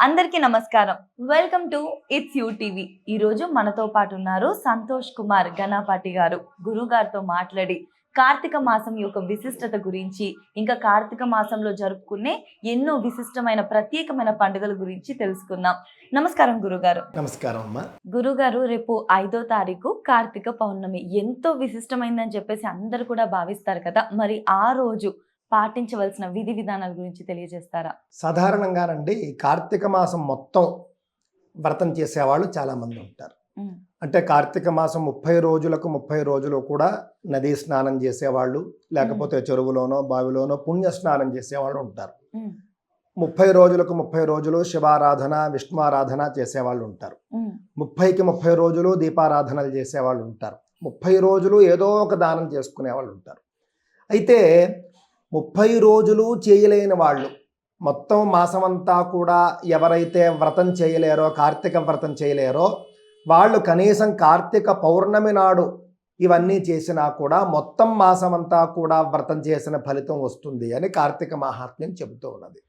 అందరికీ నమస్కారం. Welcome to it's you TV. ఈరోజు మనతో పాటు ఉన్నారు సంతోష్ కుమార్ గణపాటి గారు. గురుగారితో మాట్లాడి కార్తీక మాసం యొక్క విశిష్టత గురించి, ఇంకా కార్తీక మాసంలో జరుపుకునే ఎన్నో విశిష్టమైన ప్రత్యేకమైన పండుగల గురించి తెలుసుకుందాం. నమస్కారం గురుగారు. నమస్కారం అమ్మా. గురుగారు, రేపు 5వ తారీఖు కార్తీక పౌర్ణమి ఎంతో విశిష్టమైందని చెప్పేసి అందరు కూడా భావిస్తారు కదా. మరి ఆ రోజు పాటించవలసిన విధి విధానాల గురించి తెలియజేస్తారా? సాధారణంగానండి కార్తీక మాసం మొత్తం వ్రతం చేసేవాళ్ళు చాలామంది ఉంటారు. అంటే కార్తీక మాసం 30 రోజులకు 30 రోజులు కూడా నదీ స్నానం చేసేవాళ్ళు, లేకపోతే చెరువులోనో బావిలోనో పుణ్య స్నానం చేసేవాళ్ళు ఉంటారు. 30 రోజులకు 30 రోజులు శివారాధన విష్ణువారాధన చేసేవాళ్ళు ఉంటారు. 30కి 30 రోజులు దీపారాధనలు చేసేవాళ్ళు ఉంటారు. 30 రోజులు ఏదో ఒక దానం చేసుకునే వాళ్ళు ఉంటారు. అయితే 30 రోజులు చేయలేని వాళ్ళు, మొత్తం మాసమంతా కూడా ఎవరైతే వ్రతం చేయలేరో, కార్తీక వ్రతం చేయలేరో వాళ్ళు కనీసం కార్తీక పౌర్ణమి నాడు ఇవన్నీ చేసినా కూడా మొత్తం మాసమంతా కూడా వ్రతం చేసిన ఫలితం వస్తుంది అని కార్తీక మహాత్మ్యం చెబుతూ ఉన్నది.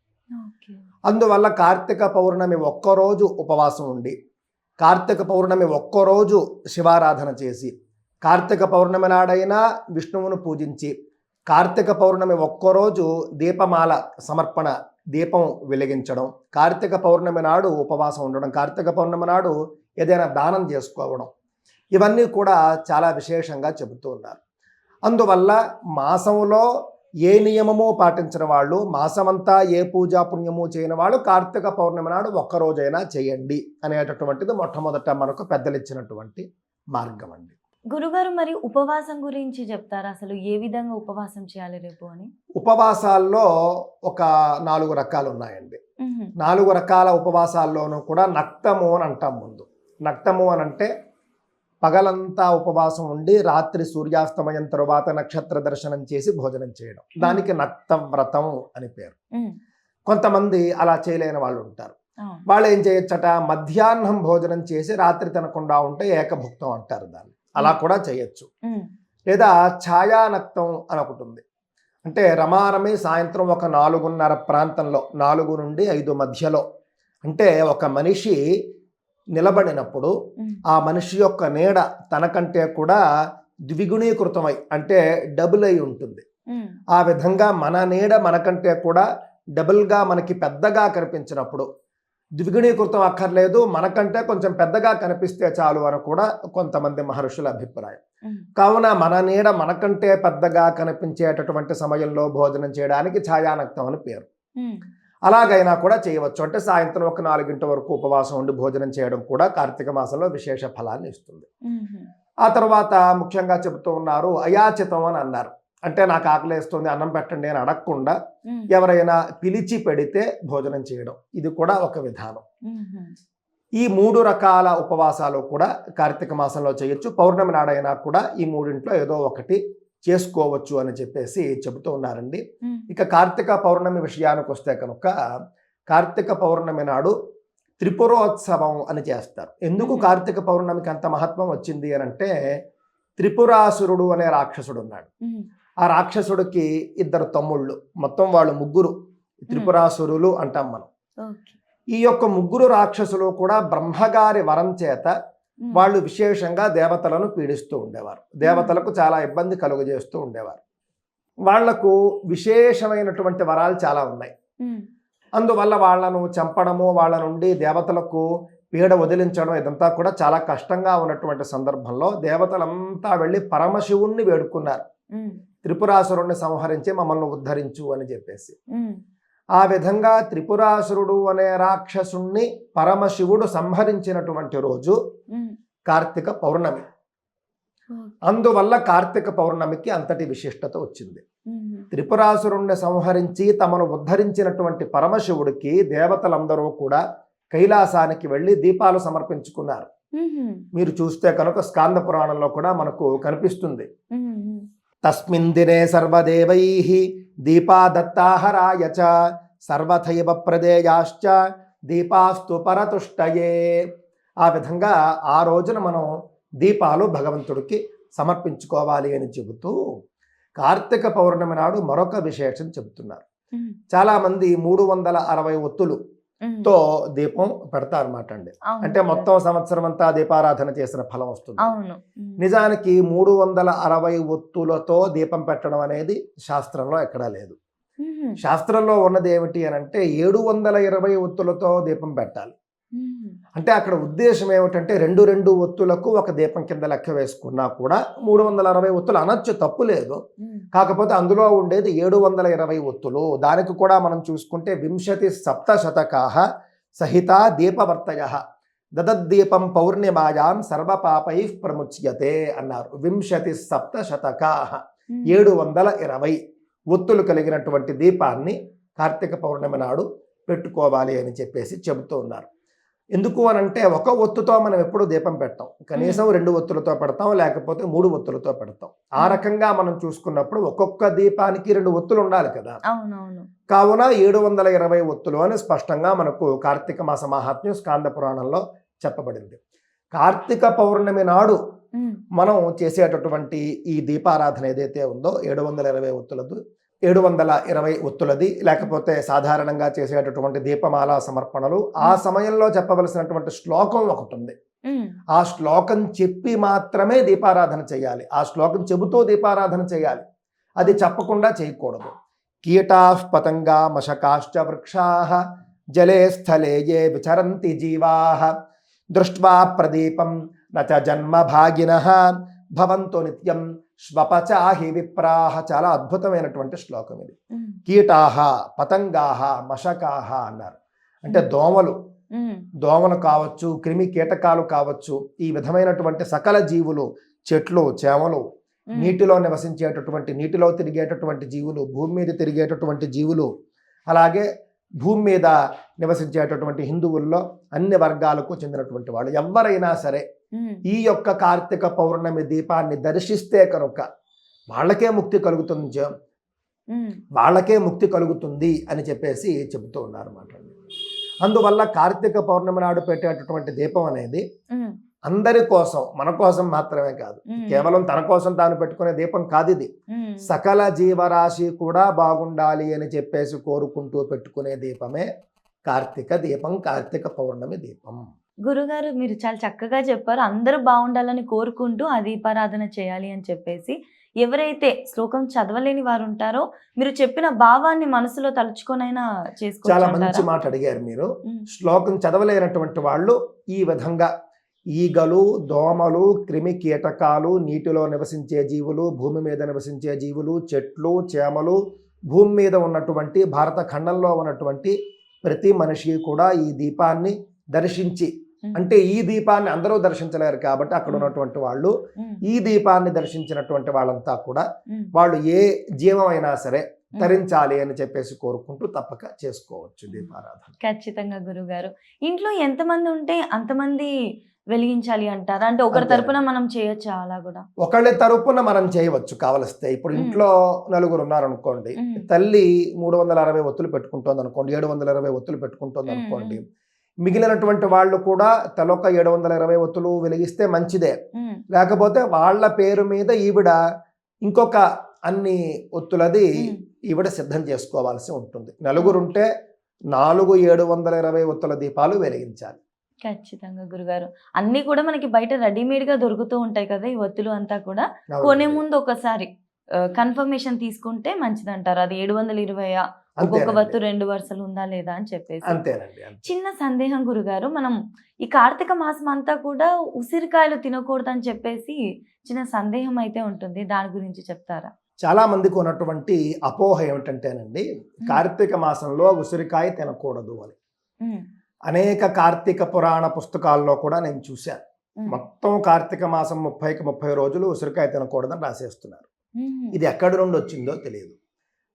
అందువల్ల కార్తీక పౌర్ణమి ఒక్కరోజు ఉపవాసం ఉండి, కార్తీక పౌర్ణమి ఒక్కరోజు శివారాధన చేసి, కార్తీక పౌర్ణమి నాడైనా విష్ణువును పూజించి, కార్తీక పౌర్ణమి ఒక్కరోజు దీపమాల సమర్పణ, దీపం వెలిగించడం, కార్తీక పౌర్ణమి నాడు ఉపవాసం ఉండడం, కార్తీక పౌర్ణమి నాడు ఏదైనా దానం చేసుకోవడం, ఇవన్నీ కూడా చాలా విశేషంగా చెబుతూ ఉన్నారు. అందువల్ల మాసంలో ఏ నియమము పాటించిన వాళ్ళు, మాసమంతా ఏ పూజా పుణ్యము చేయని వాళ్ళు కార్తీక పౌర్ణమి నాడు ఒక్కరోజైనా చేయండి అనేటటువంటిది మొట్టమొదట మనకు పెద్దలు ఇచ్చినటువంటి మార్గం అండి. గురుగారు, మరి ఉపవాసం గురించి చెప్తారా? అసలు ఏ విధంగా ఉపవాసం చేయాలి రేపు అని? ఉపవాసాల్లో ఒక 4 రకాలు ఉన్నాయండి. 4 రకాల ఉపవాసాల్లోనూ కూడా నక్తము అని అంటాం. ముందు నక్తము అని అంటే పగలంతా ఉపవాసం ఉండి రాత్రి సూర్యాస్తమయం తరువాత నక్షత్ర దర్శనం చేసి భోజనం చేయడం, దానికి నక్త వ్రతం అని పేరు. కొంతమంది అలా చేయలేని వాళ్ళు ఉంటారు. వాళ్ళు ఏం చేయొచ్చట, మధ్యాహ్నం భోజనం చేసి రాత్రి తినకుండా ఉంటే ఏకభుక్తం అంటారు దాన్ని. అలా కూడా చేయొచ్చు. లేదా ఛాయానక్తం అని ఒకటి ఉంది. అంటే రమారమి సాయంత్రం ఒక 4:30 ప్రాంతంలో, 4 నుండి 5 మధ్యలో, అంటే ఒక మనిషి నిలబడినప్పుడు ఆ మనిషి యొక్క నీడ తనకంటే కూడా ద్విగుణీకృతమై, అంటే డబుల్ అయి ఉంటుంది. ఆ విధంగా మన నీడ మనకంటే కూడా డబుల్గా మనకి పెద్దగా కనిపించినప్పుడు, ద్విగుణీకృతం అక్కర్లేదు, మనకంటే కొంచెం పెద్దగా కనిపిస్తే చాలు అని కూడా కొంతమంది మహర్షుల అభిప్రాయం. కావున మన నీడ మనకంటే పెద్దగా కనిపించేటటువంటి సమయంలో భోజనం చేయడానికి ఛాయానక్తం అని పేరు. అలాగైనా కూడా చేయవచ్చు. అంటే సాయంత్రం ఒక 4 గంటల వరకు ఉపవాసం ఉండి భోజనం చేయడం కూడా కార్తీక మాసంలో విశేష ఫలాన్ని ఇస్తుంది. ఆ తర్వాత ముఖ్యంగా చెబుతూ ఉన్నారు అయాచితం అని అన్నారు. అంటే నాకు ఆకలేస్తుంది అన్నం పెట్టండి అని అడగకుండా ఎవరైనా పిలిచి పెడితే భోజనం చేయడం, ఇది కూడా ఒక విధానం. ఈ 3 రకాల ఉపవాసాలు కూడా కార్తీక మాసంలో చేయొచ్చు. పౌర్ణమి నాడైనా కూడా ఈ 3 ఏదో ఒకటి చేసుకోవచ్చు అని చెప్పేసి చెబుతూ ఉన్నారండి. ఇక కార్తీక పౌర్ణమి విషయానికి వస్తే కనుక, కార్తీక పౌర్ణమి నాడు త్రిపురోత్సవం అని చేస్తారు. ఎందుకు కార్తీక పౌర్ణమికి అంత మహత్వం వచ్చింది అని అంటే, త్రిపురాసురుడు అనే రాక్షసుడు ఉన్నాడు. ఆ రాక్షసుడికి 2 తమ్ముళ్ళు, మొత్తం వాళ్ళు 3 త్రిపురాసురులు అంటాం మనం. ఈ యొక్క 3 రాక్షసులు కూడా బ్రహ్మగారి వరం చేత వాళ్ళు విశేషంగా దేవతలను పీడిస్తూ ఉండేవారు. దేవతలకు చాలా ఇబ్బంది కలుగజేస్తూ ఉండేవారు. వాళ్లకు విశేషమైనటువంటి వరాలు చాలా ఉన్నాయి. అందువల్ల వాళ్ళను చంపడము, వాళ్ళ నుండి దేవతలకు పీడ వదిలించడం, ఇదంతా కూడా చాలా కష్టంగా ఉన్నటువంటి సందర్భంలో దేవతలంతా వెళ్ళి పరమశివుణ్ణి వేడుకున్నారు, త్రిపురాసురుణ్ణి సంహరించి మమ్మల్ని ఉద్ధరించు అని చెప్పేసి. ఆ విధంగా త్రిపురాసురుడు అనే రాక్షసుణ్ణి పరమశివుడు సంహరించినటువంటి రోజు కార్తీక పౌర్ణమి. అందువల్ల కార్తీక పౌర్ణమికి అంతటి విశిష్టత వచ్చింది. త్రిపురాసురుణ్ణి సంహరించి తమను ఉద్ధరించినటువంటి పరమశివుడికి దేవతలందరూ కూడా కైలాసానికి వెళ్ళి దీపాలు సమర్పించుకున్నారు. మీరు చూస్తే కనుక స్కాంద పురాణంలో కూడా మనకు కనిపిస్తుంది. తస్మిన్ దినే సర్వదేవైః దీపా దత్తాహరాయ చ సర్వథైవ ప్రదేయాశ్చ దీపాస్తు పరతుష్టయే. ఆ విధంగా ఆ రోజున మనం దీపాలు భగవంతుడికి సమర్పించుకోవాలి అని చెబుతూ కార్తీక పౌర్ణమి నాడు మరొక విశేషం చెబుతున్నారు. చాలామంది 360 ఒత్తులు తో దీపం పెడతారన్నమాట అండి. అంటే మొత్తం సంవత్సరం అంతా దీపారాధన చేసిన ఫలం వస్తుంది. అవును. నిజానికి 360 ఒత్తులతో దీపం పెట్టడం అనేది శాస్త్రంలో ఎక్కడా లేదు. శాస్త్రంలో ఉన్నది ఏమిటి అని అంటే 720 ఒత్తులతో దీపం పెట్టాలి. అంటే అక్కడ ఉద్దేశం ఏమిటంటే 2 ఒత్తులకు ఒక దీపం కింద లెక్క వేసుకున్నా కూడా 360 ఒత్తులు అనొచ్చు, తప్పు లేదు. కాకపోతే అందులో ఉండేది 720 ఒత్తులు. దానికి కూడా మనం చూసుకుంటే 20 సప్తశతకాః సహిత దీపవర్తయః దదద్దీపం పౌర్ణిమాయాం సర్వపాపైః ప్రముచ్యతే అన్నారు. 20 సప్తశతకాః 720 ఒత్తులు కలిగినటువంటి దీపాన్ని కార్తీక పౌర్ణమి నాడు పెట్టుకోవాలి అని చెప్పేసి చెబుతూ ఉన్నారు. ఎందుకు అని అంటే ఒక ఒత్తుతో మనం ఎప్పుడు దీపం పెట్టాం, కనీసం 2 ఒత్తులతో పెడతాం, లేకపోతే 3 ఒత్తులతో పెడతాం. ఆ రకంగా మనం చూసుకున్నప్పుడు ఒక్కొక్క దీపానికి 2 ఒత్తులు ఉండాలి కదా. కావున 720 ఒత్తులు అని స్పష్టంగా మనకు కార్తీక మాస మహాత్మ్యం స్కాంద పురాణంలో చెప్పబడింది. కార్తీక పౌర్ణమి నాడు మనం చేసేటటువంటి ఈ దీపారాధన ఏదైతే ఉందో 720 ఒత్తులది, లేకపోతే సాధారణంగా చేసేటటువంటి దీపమాల సమర్పణలు, ఆ సమయంలో చెప్పవలసినటువంటి శ్లోకం ఒకటి ఉంది. ఆ శ్లోకం చెప్పి మాత్రమే దీపారాధన చేయాలి. ఆ శ్లోకం చెబుతూ దీపారాధన చేయాలి, అది చెప్పకుండా చేయకూడదు. కీటాః పతంగా మశకాశ్చ వృక్షాః జలే స్థలే ఏ విచరంతి జీవాః దృష్ట్వా ప్రదీపం నచ జన్మ భాగినః భవంతు నిత్యం శ్వపచాహి విప్రాహ. చాలా అద్భుతమైనటువంటి శ్లోకం ఇది. కీటాహ పతంగాహ మశకాహ అన్నారు. అంటే దోమలు కావచ్చు, క్రిమి కీటకాలు కావచ్చు, ఈ విధమైనటువంటి సకల జీవులు, చెట్లు చేమలు, నీటిలో నివసించేటటువంటి నీటిలో తిరిగేటటువంటి జీవులు, భూమి మీద తిరిగేటటువంటి జీవులు, అలాగే భూమి మీద నివసించేటటువంటి హిందువుల్లో అన్ని వర్గాలకు చెందినటువంటి వాళ్ళు ఎవరైనా సరే ఈ యొక్క కార్తీక పౌర్ణమి దీపాన్ని దర్శిస్తే కనుక వాళ్ళకే ముక్తి కలుగుతుంది అని చెప్పేసి చెబుతూ ఉన్నారు అన్నమాట. అందువల్ల కార్తీక పౌర్ణమి నాడు పెట్టేటటువంటి దీపం అనేది అందరి కోసం, మన కోసం మాత్రమే కాదు, కేవలం తన కోసం తాను పెట్టుకునే దీపం కాదు ఇది. సకల జీవరాశి కూడా బాగుండాలి అని చెప్పేసి కోరుకుంటూ పెట్టుకునే దీపమే కార్తీక దీపం, కార్తీక పౌర్ణమి దీపం. గురుగారు, మీరు చాలా చక్కగా చెప్పారు. అందరూ బాగుండాలని కోరుకుంటూ ఆ దీపారాధన చేయాలి అని చెప్పేసి. ఎవరైతే శ్లోకం చదవలేని వారు ఉంటారో మీరు చెప్పిన భావాన్ని మనసులో తలుచుకొనైనా చేసుకోవచ్చు. చాలా మంచి మాట అడిగారు మీరు. శ్లోకం చదవలేనటువంటి వాళ్ళు ఈ విధంగా ఈగలు, దోమలు, క్రిమి కీటకాలు, నీటిలో నివసించే జీవులు, భూమి మీద నివసించే జీవులు, చెట్లు చేమలు, భూమి మీద ఉన్నటువంటి భారత ఖండంలో ఉన్నటువంటి ప్రతి మనిషి కూడా ఈ దీపాన్ని దర్శించి, అంటే ఈ దీపాన్ని అందరూ దర్శించలేరు కాబట్టి అక్కడ ఉన్నటువంటి వాళ్ళు ఈ దీపాన్ని దర్శించినటువంటి వాళ్ళంతా కూడా వాళ్ళు ఏ జీవమైనా సరే తరించాలి అని చెప్పేసి కోరుకుంటూ తప్పక చేసుకోవచ్చు దీపారాధన. ఖచ్చితంగా గురుగారు. ఇంట్లో ఎంతమంది ఉంటే అంతమంది వెలిగించాలి అంటారా? అంటే ఒకరి తరపున మనం చేయొచ్చు? అలా కూడా ఒకళ్ళ తరపున మనం చేయవచ్చు కావలిస్తే. ఇప్పుడు ఇంట్లో నలుగురు ఉన్నారనుకోండి, తల్లి 360 ఒత్తులు పెట్టుకుంటోంది అనుకోండి, 720 ఒత్తులు పెట్టుకుంటోంది అనుకోండి, మిగిలినటువంటి వాళ్ళు కూడా తలొక 720 ఒత్తులు వెలిగిస్తే మంచిదే. లేకపోతే వాళ్ళ పేరు మీద ఈవిడ ఇంకొక అన్ని ఒత్తులది ఈవిడ సిద్ధం చేసుకోవాల్సి ఉంటుంది. నలుగురుంటే 4 720 ఒత్తుల దీపాలు వెలిగించాలి. ఖచ్చితంగా గురుగారు. అన్ని కూడా మనకి బయట రెడీమేడ్ గా దొరుకుతూ ఉంటాయి కదా ఈ ఒత్తులు అంతా కూడా. కొనే ముందు ఒకసారి కన్ఫర్మేషన్ తీసుకుంటే మంచిదంటారు. అది 720 ఒక్కొక్క వత్తు 2 వరుసలు ఉందా లేదా అని చెప్పేసి. అంతేనండి. చిన్న సందేహం గురుగారు, మనం ఈ కార్తీక మాసం అంతా కూడా ఉసిరికాయలు తినకూడదు అని చెప్పేసి చిన్న సందేహం అయితే ఉంటుంది, దాని గురించి చెప్తారా? చాలా మందికి ఉన్నటువంటి అపోహ ఏమిటంటేనండి, కార్తీక మాసంలో ఉసిరికాయ తినకూడదు అని. అనేక కార్తీక పురాణ పుస్తకాల్లో కూడా నేను చూశాను. మొత్తం కార్తీక మాసం 30కి 30 రోజులు ఉసిరికాయ తినకూడదని రాసేస్తున్నారు. ఇది ఎక్కడి నుండి వచ్చిందో తెలియదు.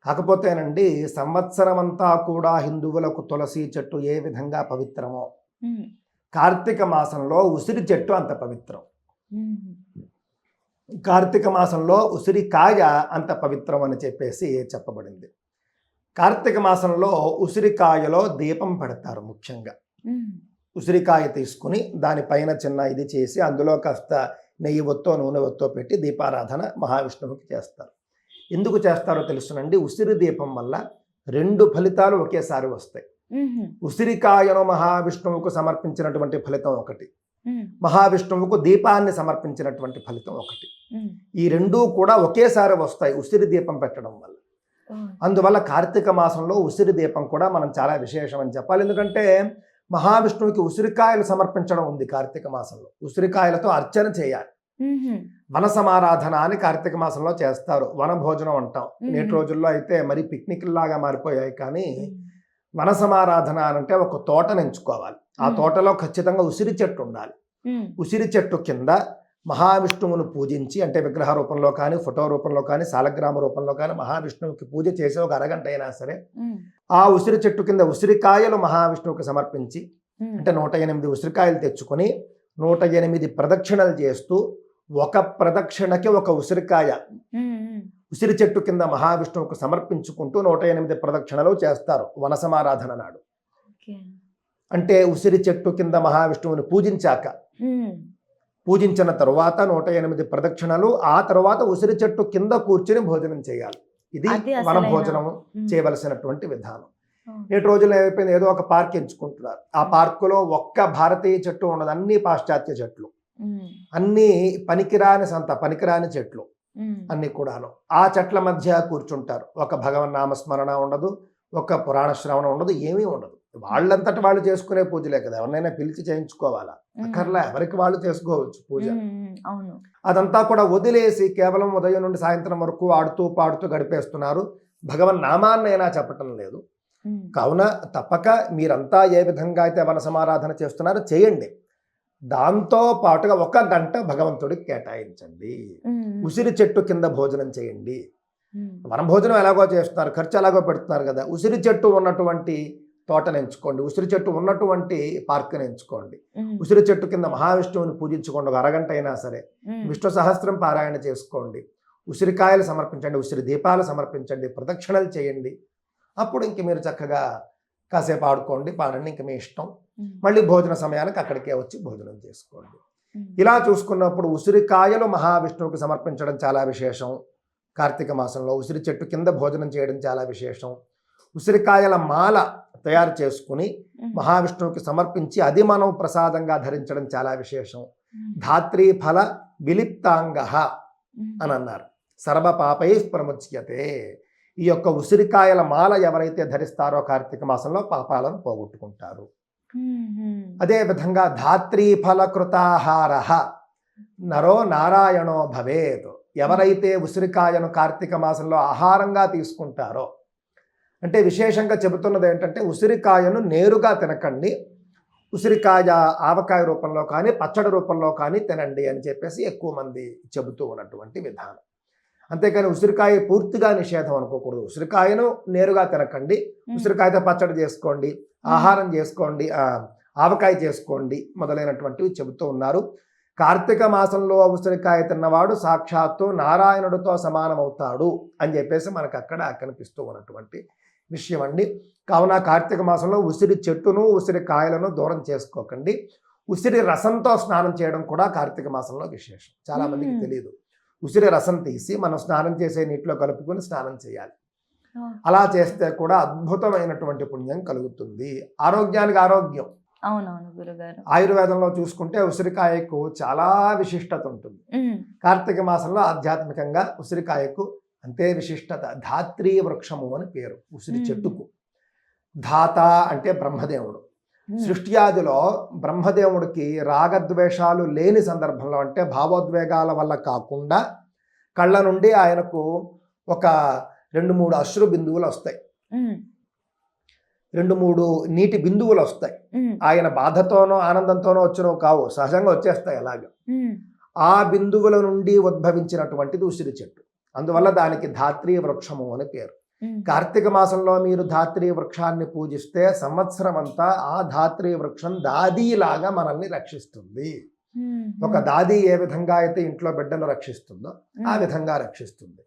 కాకపోతేనండి, సంవత్సరం అంతా కూడా హిందువులకు తులసి చెట్టు ఏ విధంగా పవిత్రమో కార్తీక మాసంలో ఉసిరి చెట్టు అంత పవిత్రం. కార్తీక మాసంలో ఉసిరికాయ అంత పవిత్రం అని చెప్పేసి చెప్పబడింది. కార్తీక మాసంలో ఉసిరికాయలో దీపం పెడతారు. ముఖ్యంగా ఉసిరికాయ తీసుకుని దానిపైన చిన్న ఇది చేసి అందులో కాస్త నెయ్యి ఒత్తో నూనె ఒత్తో పెట్టి దీపారాధన మహావిష్ణువుకి చేస్తారు. ఎందుకు చేస్తారో తెలుసునండి. ఉసిరి దీపం వల్ల 2 ఫలితాలు ఒకేసారి వస్తాయి. ఉసిరికాయను మహావిష్ణువుకు సమర్పించినటువంటి ఫలితం ఒకటి, మహావిష్ణువుకు దీపాన్ని సమర్పించినటువంటి ఫలితం ఒకటి. ఈ రెండూ కూడా ఒకేసారి వస్తాయి ఉసిరి దీపం పెట్టడం వల్ల. అందువల్ల కార్తీక మాసంలో ఉసిరి దీపం కూడా మనం చాలా విశేషం అని చెప్పాలి. ఎందుకంటే మహావిష్ణువుకి ఉసిరికాయలు సమర్పించడం ఉంది కార్తీక మాసంలో. ఉసిరికాయలతో అర్చన చేయాలి. వన సమారాధన అని కార్తీక మాసంలో చేస్తారు. వన భోజనం అంటాం. నేటి రోజుల్లో అయితే మరి పిక్నిక్ లాగా మారిపోయాయి. కానీ వన సమారాధన అంటే ఒక తోటను ఎంచుకోవాలి. ఆ తోటలో ఖచ్చితంగా ఉసిరి చెట్టు ఉండాలి. ఉసిరి చెట్టు కింద మహావిష్ణువును పూజించి, అంటే విగ్రహ రూపంలో కానీ, ఫోటో రూపంలో కానీ, సాలగ్రామ రూపంలో కానీ మహావిష్ణువుకి పూజ చేసి ఒక అరగంట అయినా సరే ఆ ఉసిరి చెట్టు కింద ఉసిరికాయలు మహావిష్ణువుకి సమర్పించి, అంటే 108 ఉసిరికాయలు తెచ్చుకొని 108 ప్రదక్షిణలు చేస్తూ, ఒక ప్రదక్షిణకి ఒక ఉసిరికాయ ఉసిరి చెట్టు కింద మహావిష్ణువుకు సమర్పించుకుంటూ 108 ప్రదక్షిణలు చేస్తారు వన సమారాధన నాడు. అంటే ఉసిరి చెట్టు కింద మహావిష్ణువుని పూజించిన తరువాత 108 ప్రదక్షిణలు, ఆ తర్వాత ఉసిరి చెట్టు కింద కూర్చుని భోజనం చేయాలి. ఇది వన భోజనం చేయవలసినటువంటి విధానం. నేటి రోజుల్లో ఏమైపోయింది, ఏదో ఒక పార్క్ ఎంచుకుంటున్నారు. ఆ పార్కులో ఒక్క భారతీయ చెట్టు ఉండదు, అన్ని పాశ్చాత్య చెట్లు, అన్ని పనికిరాని చెట్లు అన్ని కూడాను. ఆ చెట్ల మధ్య కూర్చుంటారు. ఒక భగవన్ నామస్మరణ ఉండదు, ఒక పురాణ శ్రవణం ఉండదు, ఏమీ ఉండదు. వాళ్ళంతటి వాళ్ళు చేసుకునే పూజలే కదా, ఎవరినైనా పిలిచి చేయించుకోవాలా? అక్కర్లా, ఎవరికి వాళ్ళు చేసుకోవచ్చు పూజ. అదంతా కూడా వదిలేసి కేవలం ఉదయం నుండి సాయంత్రం వరకు ఆడుతూ పాడుతూ గడిపేస్తున్నారు. భగవన్ నామాన్నైనా చెప్పటం లేదు. కావున తప్పక మీరంతా ఏ విధంగా అయితే వన సమారాధన చేస్తున్నారో చేయండి. దాంతో పాటుగా 1 గంట భగవంతుడికి కేటాయించండి. ఉసిరి చెట్టు కింద భోజనం చేయండి. వన భోజనం ఎలాగో చేస్తున్నారు, ఖర్చు ఎలాగో పెడుతున్నారు కదా, ఉసిరి చెట్టు ఉన్నటువంటి తోటను ఎంచుకోండి, ఉసిరి చెట్టు ఉన్నటువంటి పార్క్ని ఎంచుకోండి. ఉసిరి చెట్టు కింద మహావిష్ణువుని పూజించుకోండి. 1 అరగంట అయినా సరే విష్ణు సహస్రం పారాయణ చేసుకోండి. ఉసిరికాయలు సమర్పించండి, ఉసిరి దీపాలు సమర్పించండి, ప్రదక్షిణలు చేయండి. అప్పుడు ఇంక మీరు చక్కగా కాసేపు ఆడుకోండి, పాడండి, ఇంక మీ ఇష్టం. మళ్ళీ భోజన సమయానికి అక్కడికే వచ్చి భోజనం చేసుకోండి. ఇలా చూసుకున్నప్పుడు ఉసిరికాయలు మహావిష్ణువుకి సమర్పించడం చాలా విశేషం. కార్తీక మాసంలో ఉసిరి చెట్టు కింద భోజనం చేయడం చాలా విశేషం. ఉసిరికాయల మాల తయారు చేసుకుని మహావిష్ణువుకి సమర్పించి అది మనం ప్రసాదంగా ధరించడం చాలా విశేషం. ధాత్రీ ఫల విలిప్తాంగ అని అన్నారు. సర్వ పాపై ప్రముచ్యతే. ఈ యొక్క ఉసిరికాయల మాల ఎవరైతే ధరిస్తారో కార్తీక మాసంలో పాపాలను పోగొట్టుకుంటారు. అదే విధంగా ధాత్రీ ఫల కృతాహార నరో నారాయణో భవేత్. ఎవరైతే ఉసిరికాయను కార్తీక మాసంలో ఆహారంగా తీసుకుంటారో, అంటే విశేషంగా చెబుతున్నది ఏంటంటే ఉసిరికాయను నేరుగా తినకండి, ఉసిరికాయ ఆవకాయ రూపంలో కానీ పచ్చడి రూపంలో కానీ తినండి అని చెప్పేసి ఎక్కువ మంది చెబుతూ ఉన్నటువంటి విధానం. అంతేకాని ఉసిరికాయ పూర్తిగా నిషేధం అనుకోకూడదు. ఉసిరికాయను నేరుగా తినకండి, ఉసిరికాయతో పచ్చడి చేసుకోండి, ఆహారం చేసుకోండి, ఆవకాయ చేసుకోండి మొదలైనటువంటివి చెబుతూ ఉన్నారు. కార్తీక మాసంలో ఉసిరికాయ తిన్నవాడు సాక్షాత్తు నారాయణుడితో సమానమవుతాడు అని చెప్పేసి మనకు అక్కడ కనిపిస్తూ ఉన్నటువంటి విషయం అండి. కావున కార్తీక మాసంలో ఉసిరి చెట్టును ఉసిరికాయలను దూరం చేసుకోకండి. ఉసిరి రసంతో స్నానం చేయడం కూడా కార్తీక మాసంలో విశేషం. చాలా మందికి తెలియదు. ఉసిరి రసం తీసి మనం స్నానం చేసే నీటిలో కలుపుకొని స్నానం చేయాలి. అలా చేస్తే కూడా అద్భుతమైనటువంటి పుణ్యం కలుగుతుంది. ఆరోగ్యానికి ఆరోగ్యం. అవునవును గురుగారు. ఆయుర్వేదంలో చూసుకుంటే ఉసిరికాయకు చాలా విశిష్టత ఉంటుంది. కార్తీక మాసంలో ఆధ్యాత్మికంగా ఉసిరికాయకు అంతే విశిష్టత. ధాత్రీ వృక్షము అని పేరు ఉసిరి చెట్టుకు. ధాత అంటే బ్రహ్మదేవుడు. సృష్ట్యాదిలో బ్రహ్మదేవుడికి రాగద్వేషాలు లేని సందర్భంలో, అంటే భావోద్వేగాల వల్ల కాకుండా కళ్ళ నుండి ఆయనకు ఒక 2-3 అశ్రు బిందువులు వస్తాయి, 2-3 నీటి బిందువులు వస్తాయి. ఆయన బాధతోనో ఆనందంతోనో వచ్చినవి కావు, సహజంగా వచ్చేస్తాయి. అలాగ ఆ బిందువుల నుండి ఉద్భవించినటువంటిది ఉసిరి చెట్టు. అందువల్ల దానికి ధాత్రీ వృక్షము అని పేరు. కార్తీక మాసంలో మీరు ధాత్రీ వృక్షాన్ని పూజిస్తే సంవత్సరం అంతా ఆ ధాత్రీ వృక్షం దాదీలాగా మనల్ని రక్షిస్తుంది. ఒక దాది ఏ విధంగా అయితే ఇంట్లో బిడ్డను రక్షిస్తుందో ఆ విధంగా రక్షిస్తుంది.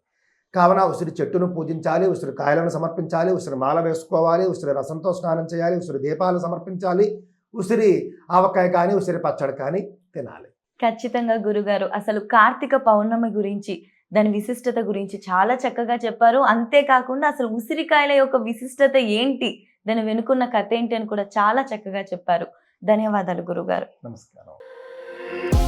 కావున ఉసిరి చెట్టును పూజించాలి, ఉసిరి కాయలను సమర్పించాలి, ఉసిరి మాల వేసుకోవాలి, ఉసిరి రసంతో స్నానం చేయాలి, ఉసిరి దీపాలు సమర్పించాలి, ఉసిరి ఆవకాయ కానీ ఉసిరి పచ్చడి కానీ తినాలి. ఖచ్చితంగా గురుగారు, అసలు కార్తీక పౌర్ణమి గురించి, దాని విశిష్టత గురించి చాలా చక్కగా చెప్పారు. అంతేకాకుండా అసలు ఉసిరికాయల యొక్క విశిష్టత ఏంటి, దాని వెనుకున్న కథ ఏంటి అని కూడా చాలా చక్కగా చెప్పారు. ధన్యవాదాలు గురుగారు. నమస్కారం.